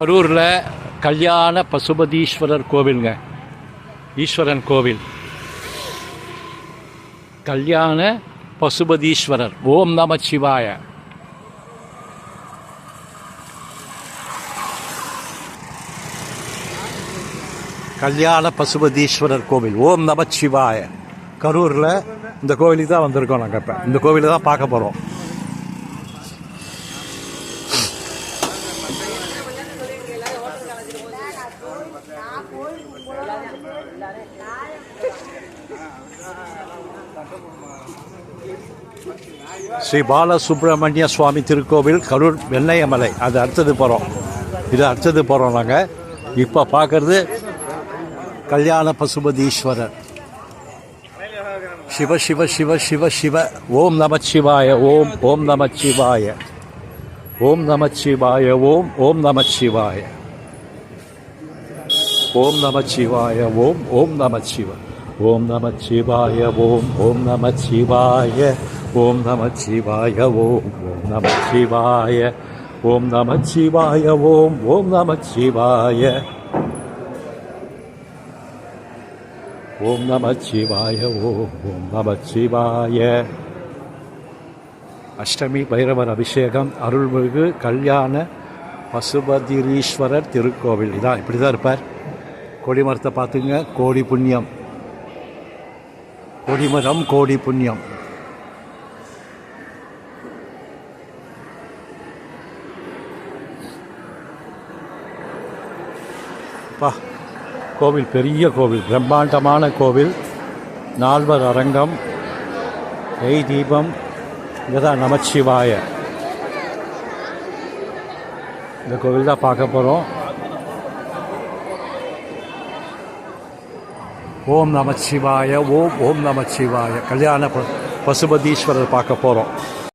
கரூரில் கல்யாண பசுபதீஸ்வரர் கோவிலுங்க. ஈஸ்வரன் கோவில். கல்யாண பசுபதீஸ்வரர். ஓம் நம சிவாய. கல்யாண பசுபதீஸ்வரர் கோவில். ஓம் நம சிவாய. கரூரில் இந்த கோவிலுக்கு தான் வந்திருக்கோம். நாங்கள் இப்போ இந்த கோவிலை தான் பார்க்க போகிறோம். ஸ்ரீ பாலசுப்ரமணிய சுவாமி திருக்கோவில், கரூர் வெள்ளையமலை. அது அடுத்தது போகிறோம். இது அடுத்தது போகிறோம். நாங்கள் இப்போ பார்க்கறது கல்யாண பசுபதீஸ்வரர். சிவ சிவ சிவ சிவ சிவ. ஓம் நம சிவாய. ஓம் ஓம் நம சிவாய. ஓம் நம சிவாய. ஓம் ஓம் நம சிவாய. ஓம் நம சிவாய. ஓம் ஓம் நம சிவாய. ஓம் நம சிவாய. ஓம் ஓம் நம சிவாய. ஓம் நம சிவாய. ஓம் ஓம் நம சிவாய. ஓம் நம சிவாய. ஓம் ஓம் நம சிவாய. ஓம் நம சிவாய. ஓம் ஓம் நம சிவாய. அஷ்டமி பைரவர் அபிஷேகம். அருள்மிகு கல்யாண பசுபதீஸ்வரர் திருக்கோவில். இதான் இப்படி தான் இருப்பார். கொடிமரத்தை பார்த்துங்க. கோடி புண்ணியம். கொடிமரம் கோடி புண்ணியம். கோவில் பெரிய கோவில், பிரம்மாண்டமான கோவில். 4 அரங்கம், நெய் தீபம். இதுதான் நமச்சிவாய. இந்த கோவில் தான் பார்க்க போகிறோம். ஓம் நமச்சிவாய. ஓம் ஓம் நமச்சிவாய. கல்யாண பசுபதீஸ்வரர் பார்க்க போகிறோம்.